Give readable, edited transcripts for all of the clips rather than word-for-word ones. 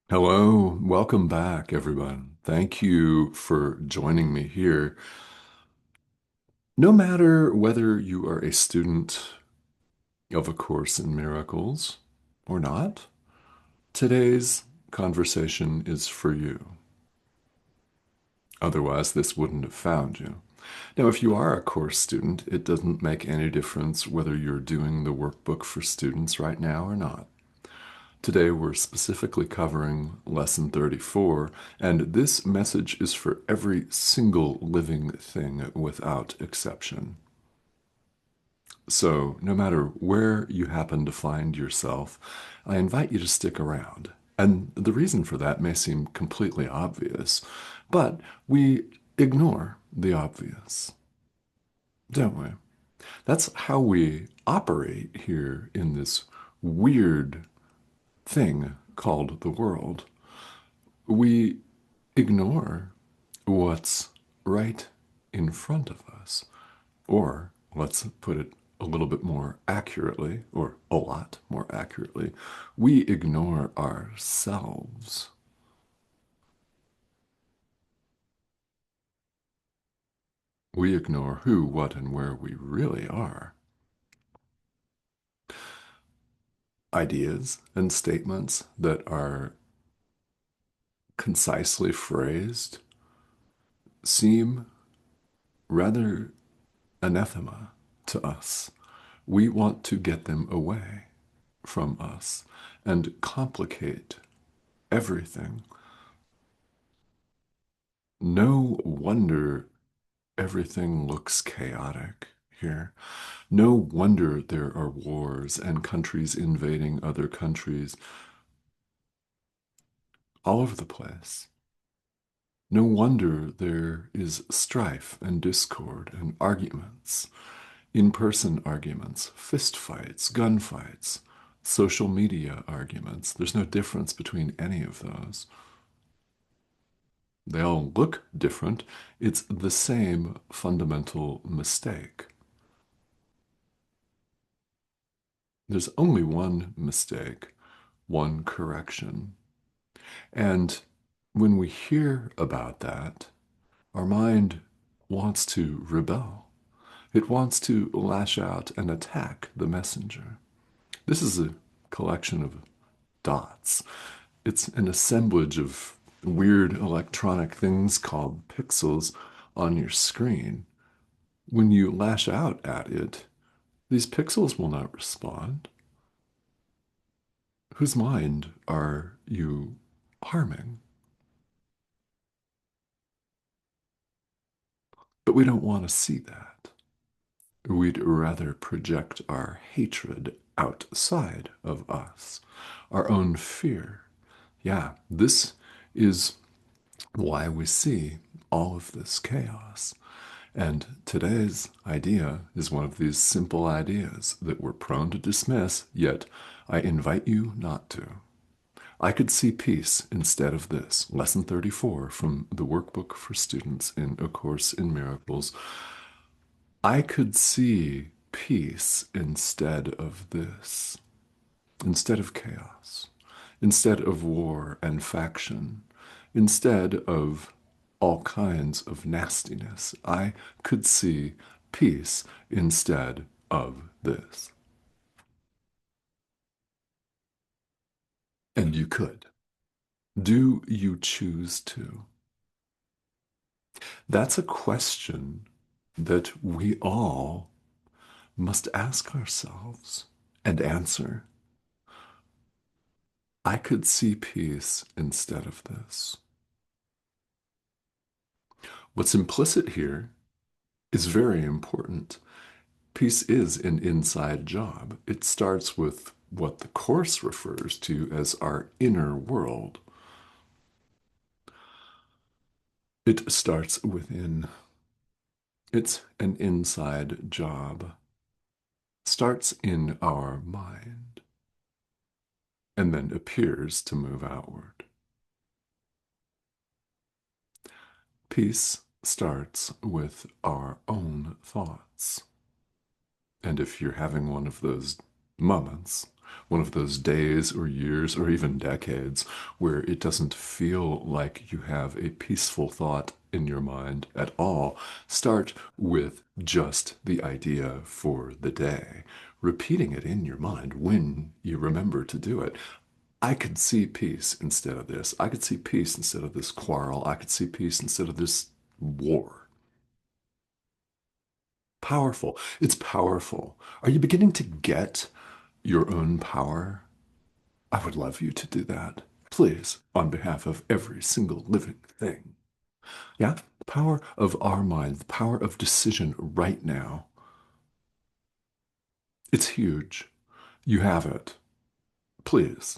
Hello, welcome back, everyone. Thank you for joining me here. No matter whether you are a student of A Course in Miracles or not, today's conversation is for you. Otherwise, this wouldn't have found you. Now, if you are a course student, it doesn't make any difference whether you're doing the workbook for students right now or not. Today, we're specifically covering Lesson 34, and this message is for every single living thing without exception. So, no matter where you happen to find yourself, I invite you to stick around. And the reason for that may seem completely obvious, but we ignore the obvious, don't we? That's how we operate here in this weird thing called the world. We ignore what's right in front of us. Or let's put it a little bit more accurately, or a lot more accurately, we ignore ourselves. We ignore who, what, and where we really are. Ideas and statements that are concisely phrased seem rather anathema to us. We want to get them away from us and complicate everything. No wonder everything looks chaotic here. No wonder there are wars and countries invading other countries all over the place. No wonder there is strife and discord and arguments, in-person arguments, fistfights, gunfights, social media arguments. There's no difference between any of those. They all look different. It's the same fundamental mistake. There's only one mistake, one correction. And when we hear about that, our mind wants to rebel. It wants to lash out and attack the messenger. This is a collection of dots. It's an assemblage of weird electronic things called pixels on your screen. When you lash out at it, these pixels will not respond. Whose mind are you harming? But we don't want to see that. We'd rather project our hatred outside of us, our own fear. Yeah, this is why we see all of this chaos. And today's idea is one of these simple ideas that we're prone to dismiss, yet I invite you not to. I could see peace instead of this. Lesson 34 from the Workbook for Students in A Course in Miracles. I could see peace instead of this, instead of chaos, instead of war and faction, instead of all kinds of nastiness. I could see peace instead of this. And you could. Do you choose to? That's a question that we all must ask ourselves and answer. I could see peace instead of this. What's implicit here is very important. Peace is an inside job. It starts with what the Course refers to as our inner world. It starts within. It's an inside job. Starts in our mind and then appears to move outward. Peace starts with our own thoughts. And if you're having one of those moments one of those days or years or even decades where it doesn't feel like you have a peaceful thought in your mind at all, start with just the idea for the day, repeating it in your mind when you remember to do it. I could see peace instead of this. I could see peace instead of this quarrel. I could see peace instead of this war. Powerful. It's powerful. Are you beginning to get your own power? I would love you to do that. Please, on behalf of every single living thing. Yeah? The power of our mind, the power of decision right now. It's huge. You have it. Please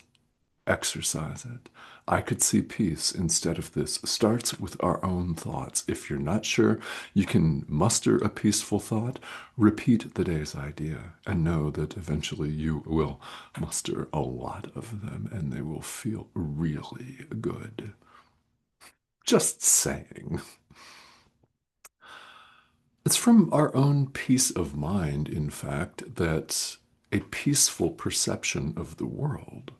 exercise it. I could see peace instead of this. Starts with our own thoughts. If you're not sure you can muster a peaceful thought, repeat the day's idea and know that eventually you will muster a lot of them and they will feel really good. Just saying. It's from our own peace of mind, in fact, that a peaceful perception of the world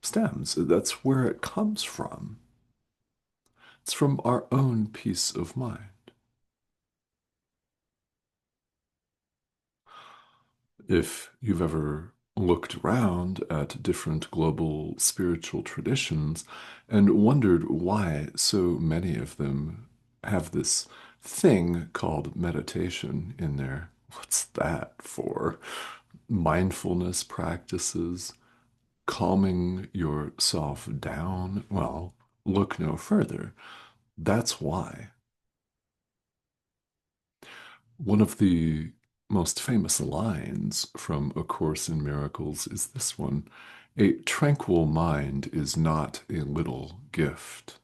stems. That's where it comes from. It's from our own peace of mind. If you've ever looked around at different global spiritual traditions and wondered why so many of them have this thing called meditation in there, what's that for? Mindfulness practices, calming yourself down. Well, look no further. That's why. One of the most famous lines from A Course in Miracles is this one: a tranquil mind is not a little gift.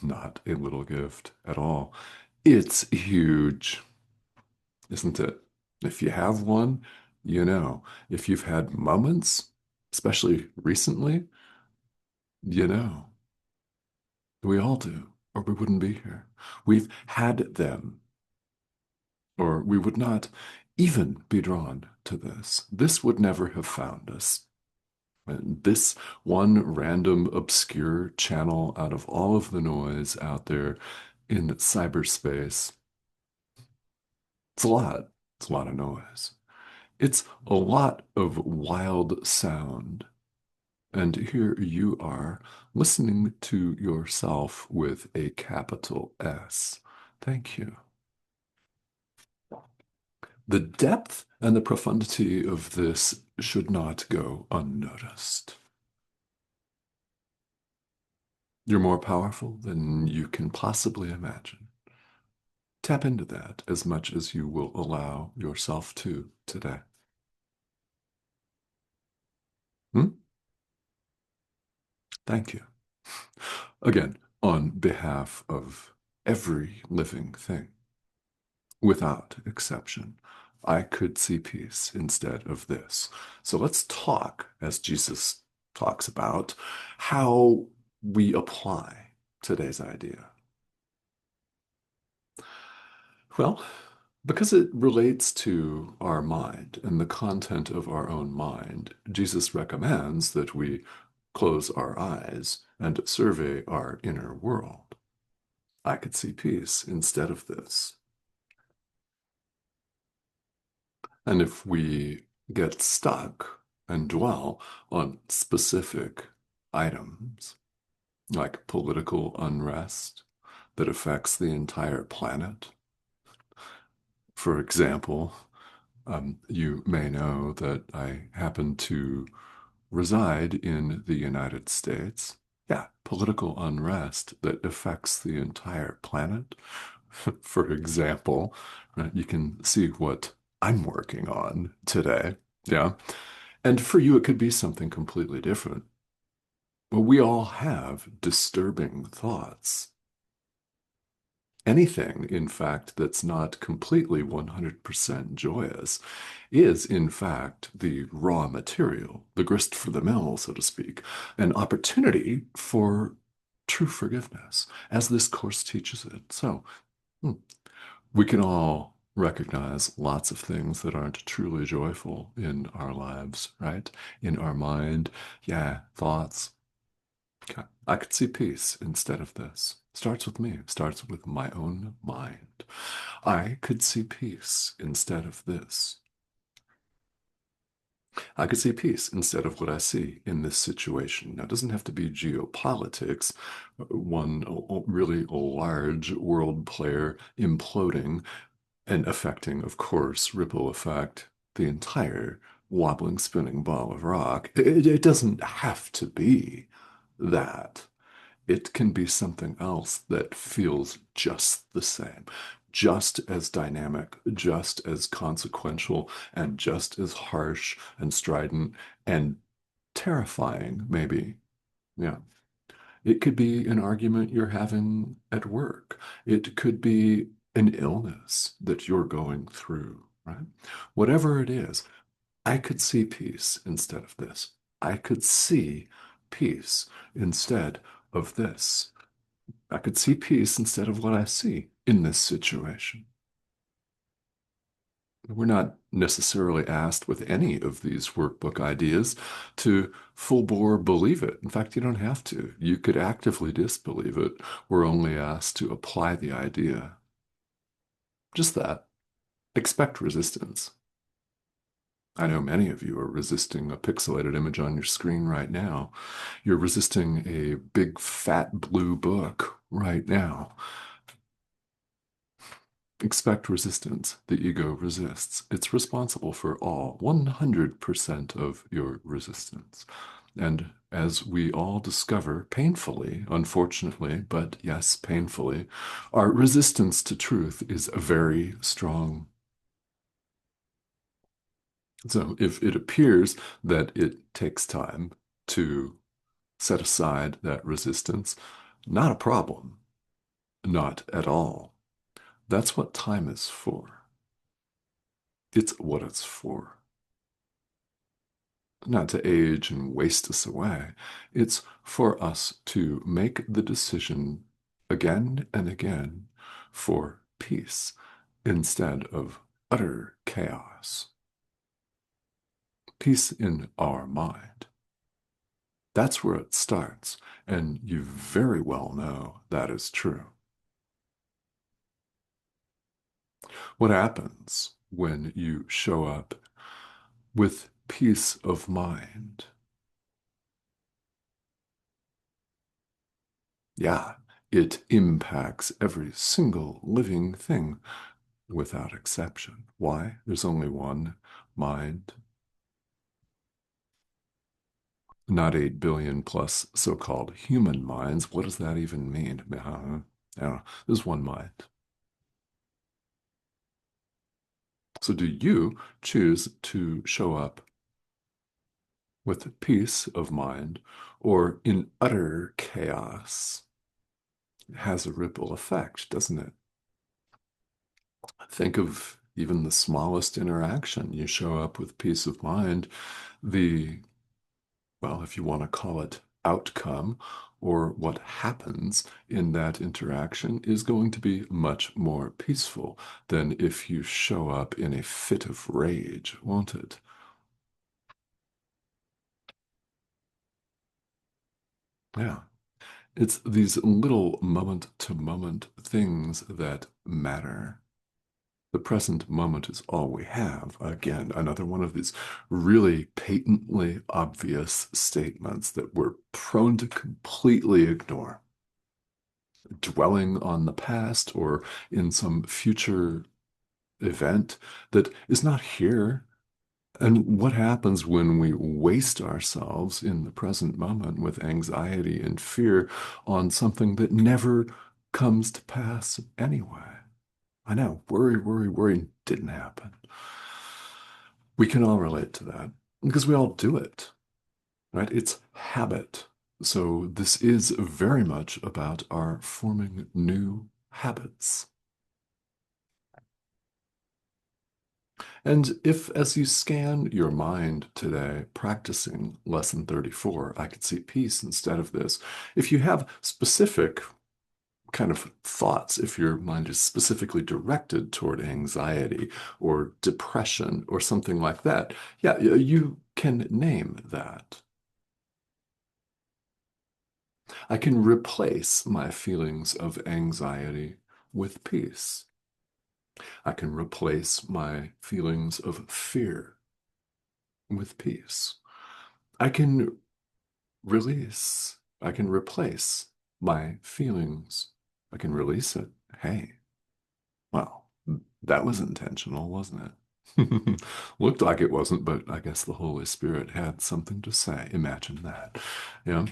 Not a little gift at all. It's huge, isn't it? If you have one, you know. If you've had moments, especially recently, you know. We all do, or we wouldn't be here. We've had them, or we would not even be drawn to this. This would never have found us. And this one random obscure channel out of all of the noise out there in cyberspace, it's a lot. It's a lot of noise. It's a lot of wild sound. And here you are listening to yourself with a capital S. Thank you. The depth and the profundity of this should not go unnoticed. You're more powerful than you can possibly imagine. Tap into that as much as you will allow yourself to today. Hmm? Thank you. Again, on behalf of every living thing, without exception, I could see peace instead of this. So let's talk, as Jesus talks about, how we apply today's idea. Well, because it relates to our mind and the content of our own mind, Jesus recommends that we close our eyes and survey our inner world. I could see peace instead of this. And if we get stuck and dwell on specific items, like political unrest that affects the entire planet, for example, you may know that I happen to reside in the United States. Yeah, political unrest that affects the entire planet. For example, right, you can see what I'm working on today. Yeah. And for you, it could be something completely different. Well, we all have disturbing thoughts. Anything, in fact, that's not completely 100% joyous is, in fact, the raw material, the grist for the mill, so to speak, an opportunity for true forgiveness, as this course teaches it. So, we can all recognize lots of things that aren't truly joyful in our lives, right? In our mind. Yeah, thoughts. Okay. I could see peace instead of this. Starts with me, starts with my own mind. I could see peace instead of this. I could see peace instead of what I see in this situation. Now, it doesn't have to be geopolitics, one really large world player imploding and affecting, of course, ripple effect, the entire wobbling, spinning ball of rock. It doesn't have to be that. It can be something else that feels just the same, just as dynamic, just as consequential, and just as harsh and strident and terrifying, maybe. Yeah. It could be an argument you're having at work. It could be an illness that you're going through, right? Whatever it is, I could see peace instead of this. I could see peace instead of this. I could see peace instead of what I see in this situation. We're not necessarily asked with any of these workbook ideas to full bore believe it. In fact, you don't have to. You could actively disbelieve it. We're only asked to apply the idea. Just that. Expect resistance. I know many of you are resisting a pixelated image on your screen right now. You're resisting a big fat blue book right now. Expect resistance. The ego resists. It's responsible for all 100% of your resistance. And as we all discover, painfully, unfortunately, but yes, painfully, our resistance to truth is very strong. So if it appears that it takes time to set aside that resistance, not a problem, not at all. That's what time is for. It's what it's for. Not to age and waste us away. It's for us to make the decision again and again for peace instead of utter chaos. Peace in our mind. That's where it starts, and you very well know that is true. What happens when you show up with peace of mind? Yeah, it impacts every single living thing without exception. Why? There's only one mind, not 8 billion plus so-called human minds. What does that even mean? I don't know. There's one mind. So do you choose to show up with peace of mind or in utter chaos? It has a ripple effect, doesn't it? Think of even the smallest interaction. You show up with peace of mind, the, well, if you want to call it outcome or what happens in that interaction is going to be much more peaceful than if you show up in a fit of rage, won't it? Yeah. It's these little moment to moment things that matter. The present moment is all we have. Again, another one of these really patently obvious statements that we're prone to completely ignore. Dwelling on the past or in some future event that is not here. And what happens when we waste ourselves in the present moment with anxiety and fear on something that never comes to pass anyway? I know, worry, worry, worry didn't happen. We can all relate to that because we all do it, right? It's habit. So this is very much about our forming new habits. And if, as you scan your mind today, practicing lesson 34, I could see peace instead of this, if you have specific kind of thoughts if your mind is specifically directed toward anxiety or depression or something like that. Yeah, you can name that. I can replace my feelings of anxiety with peace. I can replace my feelings of fear with peace. I can I can replace my feelings. I can release it. Hey, well, that was intentional, wasn't it? Looked like it wasn't, but I guess the Holy Spirit had something to say. Imagine that. Yeah.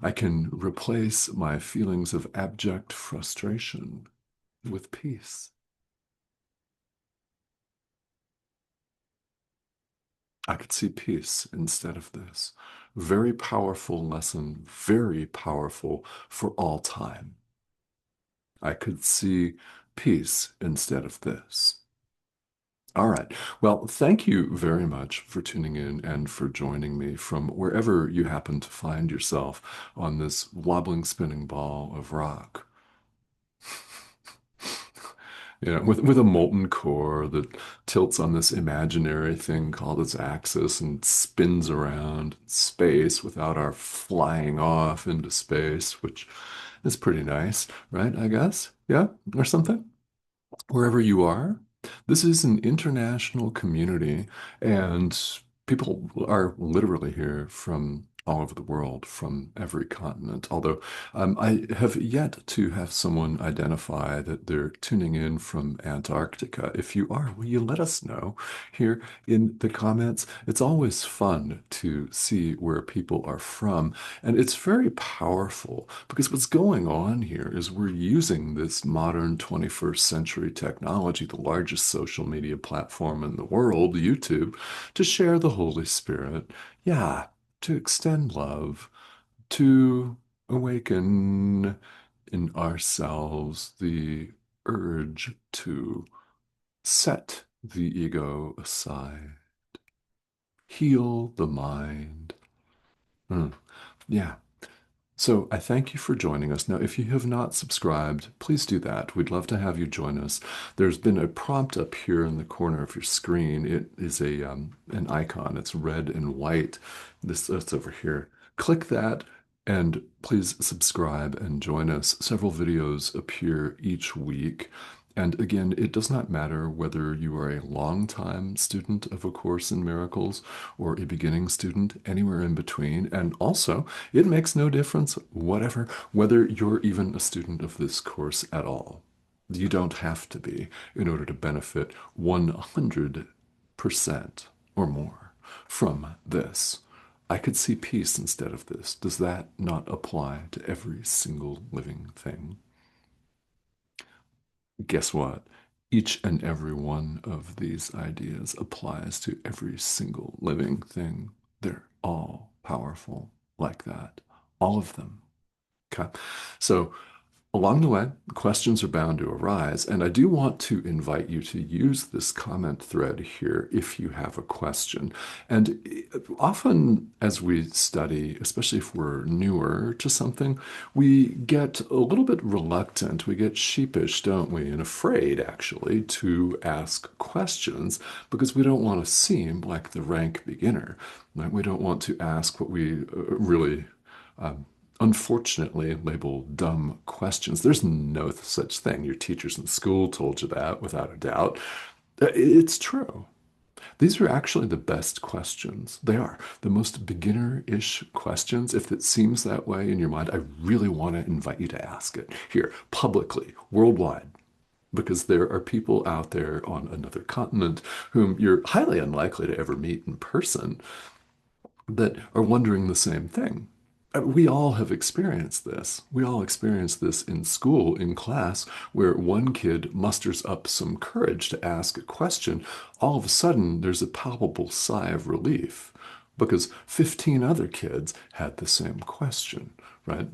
I can replace my feelings of abject frustration with peace. I could see peace instead of this. Very powerful lesson, very powerful for all time. I could see peace instead of this. All right. Well, thank you very much for tuning in and for joining me from wherever you happen to find yourself on this wobbling, spinning ball of rock. With a molten core that tilts on this imaginary thing called its axis and spins around space without our flying off into space, which is pretty nice, right? I guess. Yeah, or something. Wherever you are. This is an international community, and people are literally here from all over the world, from every continent. Although I have yet to have someone identify that they're tuning in from Antarctica. If you are, will you let us know here in the comments? It's always fun to see where people are from. And it's very powerful because what's going on here is we're using this modern 21st century technology, the largest social media platform in the world, YouTube, to share the Holy Spirit. Yeah, to extend love, to awaken in ourselves the urge to set the ego aside, heal the mind. Mm, yeah. So I thank you for joining us. Now, if you have not subscribed, please do that. We'd love to have you join us. There's been a prompt up here in the corner of your screen. It is a an icon. It's red and white. That's over here. Click that and please subscribe and join us. Several videos appear each week. And again, it does not matter whether you are a long-time student of A Course in Miracles or a beginning student, anywhere in between. And also, it makes no difference whether you're even a student of this course at all. You don't have to be in order to benefit 100% or more from this. I could see peace instead of this. Does that not apply to every single living thing? Guess what? Each and every one of these ideas applies to every single living thing. They're all powerful like that. All of them. Okay. So along the way, questions are bound to arise, and I do want to invite you to use this comment thread here if you have a question. And often, as we study, especially if we're newer to something, we get a little bit reluctant. We get sheepish, don't we? And afraid, actually, to ask questions because we don't want to seem like the rank beginner. Right? We don't want to ask what we really um, unfortunately label dumb questions. There's no such thing. Your teachers in school told you that without a doubt. It's true. These are actually the best questions. They are the most beginner-ish questions. If it seems that way in your mind, I really want to invite you to ask it here publicly, worldwide, because there are people out there on another continent whom you're highly unlikely to ever meet in person that are wondering the same thing. We all have experienced this. We all experienced this in school, in class, where one kid musters up some courage to ask a question. All of a sudden, there's a palpable sigh of relief because 15 other kids had the same question, right?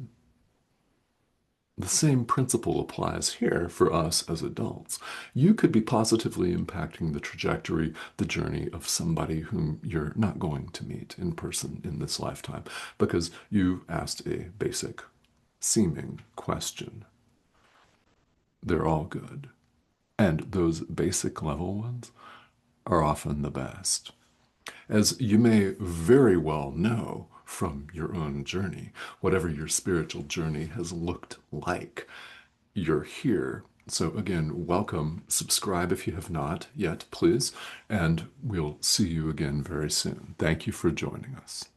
The same principle applies here for us as adults. You could be positively impacting the trajectory, the journey of somebody whom you're not going to meet in person in this lifetime because you asked a basic seeming question. They're all good. And those basic level ones are often the best. As you may very well know from your own journey, whatever your spiritual journey has looked like, you're here. So, again, welcome. Subscribe if you have not yet, please. And we'll see you again very soon. Thank you for joining us.